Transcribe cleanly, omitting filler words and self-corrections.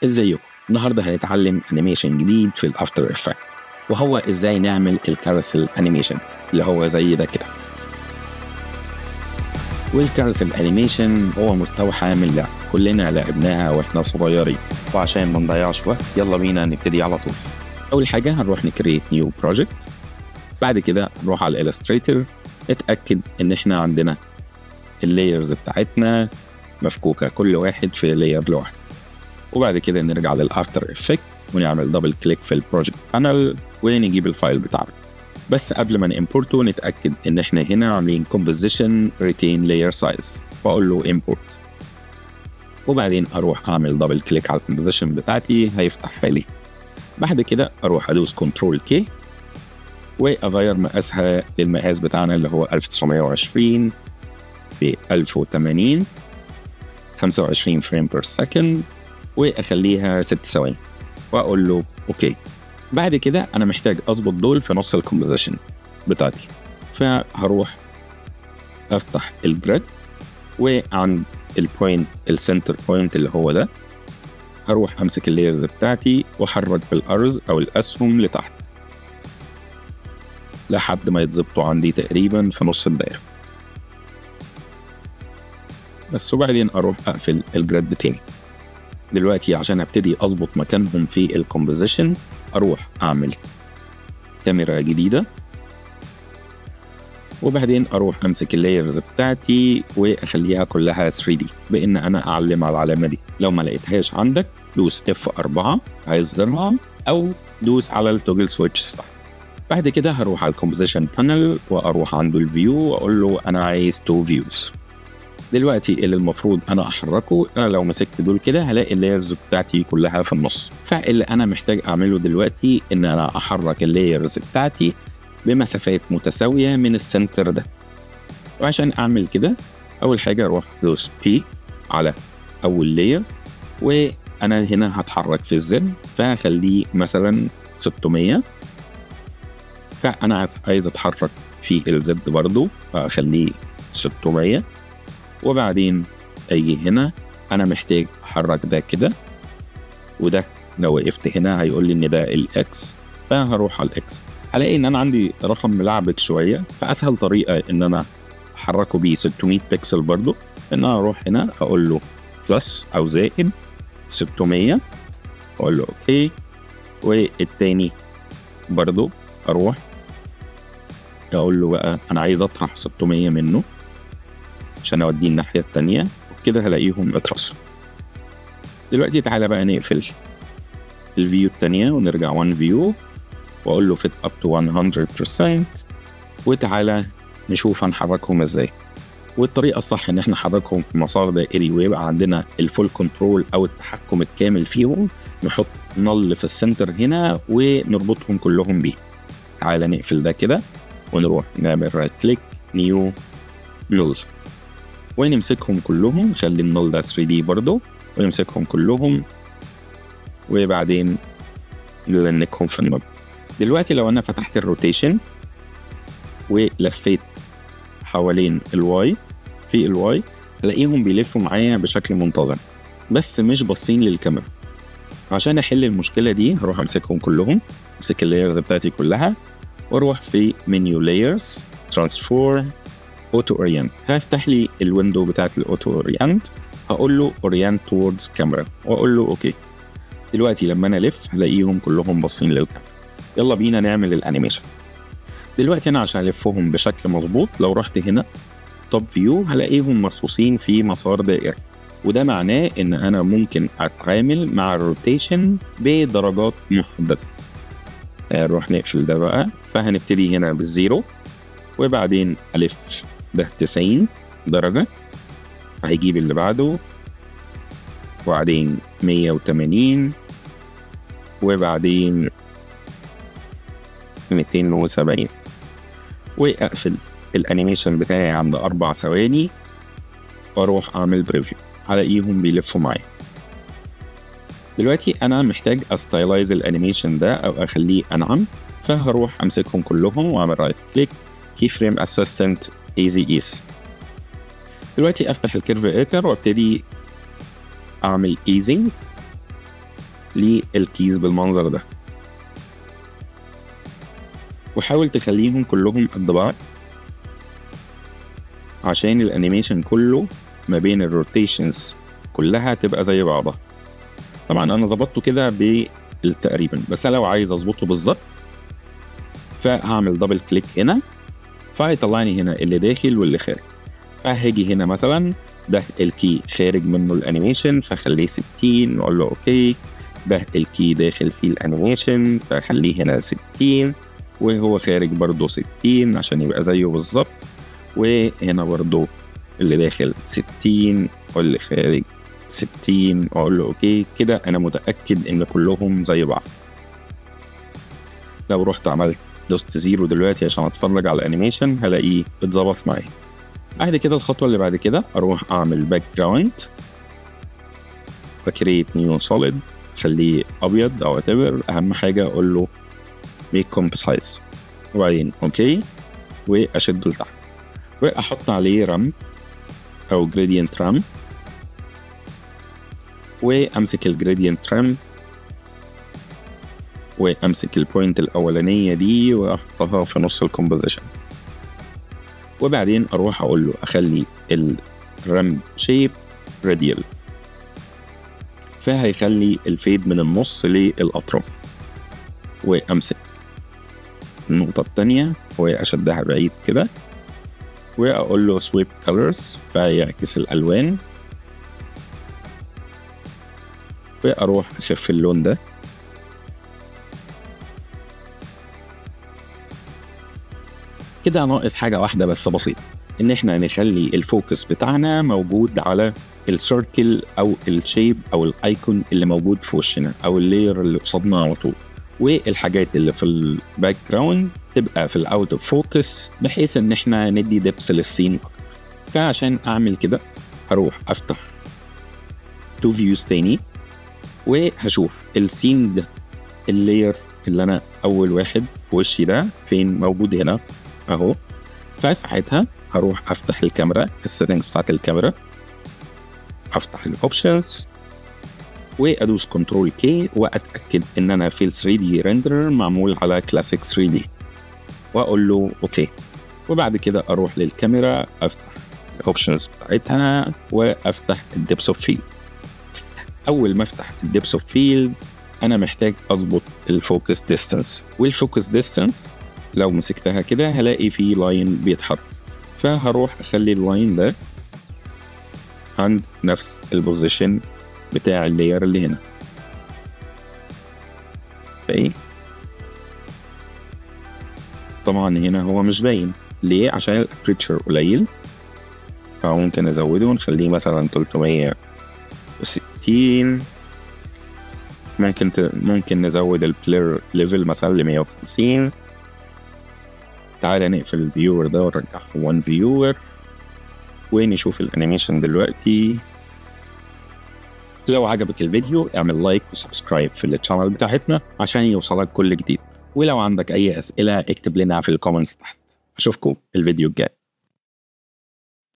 ازيكم؟ النهارده هنتعلم انيميشن جديد في الافتر افكت، وهو ازاي نعمل الكارسل انيميشن اللي هو زي ده كده. والكارسل انيميشن هو مستوحى من لعبة كلنا لعبناها واحنا صغيرين، وعشان ما نضيعش وقت يلا بينا نبتدي على طول. اول حاجه هنروح نكريت نيو بروجكت، بعد كده نروح على الالستريتور نتاكد ان احنا عندنا اللايرز بتاعتنا مفكوكه كل واحد في لاير لوحده، وبعد كده نرجع للافتر افكت ونعمل دبل كليك في البروجكت بانل ونجيب الفايل بتاعنا. بس قبل ما نimportه نتاكد ان احنا هنا عاملين composition retain layer size، واقول له import، وبعدين اروح اعمل دبل كليك على الكومبوزيشن بتاعتي هيفتحها لي. بعد كده اروح ادوس كنترول كي واغير مقاسها للمقاس بتاعنا اللي هو 1920 في 1080 25 فريم بير سكند، واخليها 6 ثواني واقول له اوكي. بعد كده انا محتاج اظبط دول في نص الكومبوزيشن بتاعتي، فهروح افتح الجريد وعند البوينت السنتر بوينت اللي هو ده هروح امسك اللايرز بتاعتي واحرك بالارز او الاسهم لتحت لحد ما يتظبطوا عندي تقريبا في نص الدايره بس، وبعدين اروح اقفل الجريد تاني. دلوقتي عشان ابتدي اظبط مكانهم في الكومبوزيشن اروح اعمل كاميرا جديده، وبعدين اروح امسك اللايرز بتاعتي واخليها كلها 3D بان انا اعلم على العلامه دي. لو ما لقيتهاش عندك دوس F4 هيظهرها، او دوس على التوجل سويتش تحت. بعد كده هروح على الكومبوزيشن بانل واروح عنده الفيو واقول له انا عايز 2 فيوز. دلوقتي اللي المفروض انا احركه، انا لو مسكت دول كده هلاقي اللايرز بتاعتي كلها في النص، فاللي انا محتاج اعمله دلوقتي ان انا احرك اللايرز بتاعتي بمسافات متساويه من السنتر ده. وعشان اعمل كده اول حاجه اروح دوس بي على اول لاير، وانا هنا هتحرك في الزد فهخليه مثلا 600، فانا عايز اتحرك في الزد برضو فاخليه 600، وبعدين اجي هنا انا محتاج احرك ده كده، وده لو وقفت هنا هيقول لي ان ده الاكس، فهروح على الاكس هلاقي ان انا عندي رقم ملعبك شويه، فاسهل طريقه ان انا احركه بيه 600 بكسل برضو ان انا اروح هنا اقول له بلس او زائد 600 اقول له اوكي، والتاني برضو اروح اقول له بقى انا عايز اطرح 600 منه عشان اوديه الناحيه التانيه، وكده هلاقيهم اترسوا. دلوقتي تعالى بقى نقفل الفيو التانيه ونرجع 1 فيو واقول له fit up to 100%، وتعالى نشوف هنحركهم ازاي. والطريقه الصح ان احنا نحركهم في مسار دائري ويبقى عندنا الفول كنترول او التحكم الكامل فيهم. نحط نل في السنتر هنا ونربطهم كلهم بيه. تعالى نقفل ده كده ونروح نعمل رايت كليك نيو نل ونمسكهم كلهم، نخلي النل ده 3D برضو ونمسكهم كلهم وبعدين نلنكهم في النل. دلوقتي لو انا فتحت الروتيشن ولفيت حوالين الواي في الواي هلاقيهم بيلفوا معايا بشكل منتظم بس مش باصين للكاميرا. عشان احل المشكله دي هروح امسكهم كلهم، امسك اللايرز بتاعتي كلها واروح في منيو لايرز ترانسفورم اوتو اورينت، هيفتح لي الويندو بتاعت الاوتو اورينت، هقول له اورينت توردز كاميرا واقول له اوكي. دلوقتي لما انا الف هلاقيهم كلهم باصين للكاميرا. يلا بينا نعمل الانيميشن. دلوقتي انا عشان الفهم بشكل مظبوط لو رحت هنا توب فيو هلاقيهم مرصوصين في مسار دائري، وده معناه ان انا ممكن اتعامل مع الروتيشن بدرجات محدده. نروح نقفل ده بقى، فهنبتدي هنا بالزيرو وبعدين الف ده 90 درجه، هيجيب اللي بعده وبعدين 180 وبعدين 270، واقفل الانيميشن بتاعي عند 4 ثواني واروح اعمل بريفيو هلاقيهم بيلفوا معايا. دلوقتي انا محتاج استايلايز الانيميشن ده او اخليه انعم، فهروح امسكهم كلهم واعمل رايت كليك كي فريم اسيستنت ايزي ايز. دلوقتي افتح الكيرف ايتر وابتدي اعمل ايزنج للكيز بالمنظر ده، وحاول تخليهم كلهم قد بعض عشان الانيميشن كله ما بين الروتيشنز كلها تبقى زي بعضها. طبعا انا ظبطته كده بالتقريبا، بس انا لو عايز اظبطه بالظبط فهعمل دبل كليك هنا، فهيطلعني هنا اللي داخل واللي خارج. فهاجي هنا مثلا ده الكي خارج منه الانيميشن فخليه 60 واقول له اوكي. ده الكي داخل فيه الانيميشن فخليه هنا 60، وهو خارج برضو 60 عشان يبقى زيه بالظبط. وهنا برضو اللي داخل 60 واللي خارج 60 واقول له اوكي. كده انا متاكد ان كلهم زي بعض. لو رحت عملت دوست زيرو دلوقتي عشان اتفرج على الانيميشن هلاقيه اتظبط معايا. بعد كده الخطوه اللي بعد كده اروح اعمل باك جراوند وكريت نيو سوليد، خليه ابيض او اعتبر. اهم حاجه اقول له ميك كومبوسايز وبعدين اوكي، واشده لتحت واحط عليه رام او جريدينت رام، وامسك الجريدينت رام وامسك البوينت الاولانيه دي واحطها في نص الكومبوزيشن، وبعدين اروح اقول له اخلي الرام شيب راديال، فهيخلي الفيد من النص للاطراف. وامسك النقطه الثانيه واشدها بعيد كده واقول له سويب كولرز فيعكس الالوان، واروح اشف اللون ده. كده ناقص حاجه واحده بس بسيطه، ان احنا نخلي الفوكس بتاعنا موجود على السيركل او الشيب او الايكون اللي موجود في وشنا او اللاير اللي قصادنا على طول، والحاجات اللي في الباك جراوند تبقى في الاوت اوف فوكس بحيث ان احنا ندي دبس للسين اكتر. فعشان اعمل كده هروح افتح تو فيوز تاني وهشوف السين ده اللاير اللي انا اول واحد في وشي ده فين، موجود هنا اهو. فساعتها هروح افتح الكاميرا، السيتنجز بتاعت الكاميرا، افتح الاوبشنز وادوس كنترول كي واتاكد ان انا في ال 3 دي ريندرر معمول على كلاسيك 3 دي واقول له اوكي. وبعد كده اروح للكاميرا افتح الاوبشنز بتاعتها وافتح الدبس اوف فيلد. اول ما افتح الدبس اوف فيلد انا محتاج اظبط الفوكس ديستانس، والفوكس ديستانس لو مسكتها كده هلاقي فيه لاين بيتحرك، فهروح اخلي اللاين ده عند نفس البوزيشن بتاع اللاير اللي هنا. فايه طبعا هنا هو مش باين ليه؟ عشان الابريتشر قليل، فممكن ازوده ونخليه مثلا 360. ممكن نزود البلير ليفل مثلا ل 150. تعالى نقفل الفيور ده ونرجعه 1 فيور ونشوف الانيميشن دلوقتي. لو عجبك الفيديو اعمل لايك وسبسكرايب في الشانل بتاعتنا عشان يوصلك كل جديد، ولو عندك اي اسئله اكتب لنا في الكومنتس تحت. اشوفكم الفيديو الجاي.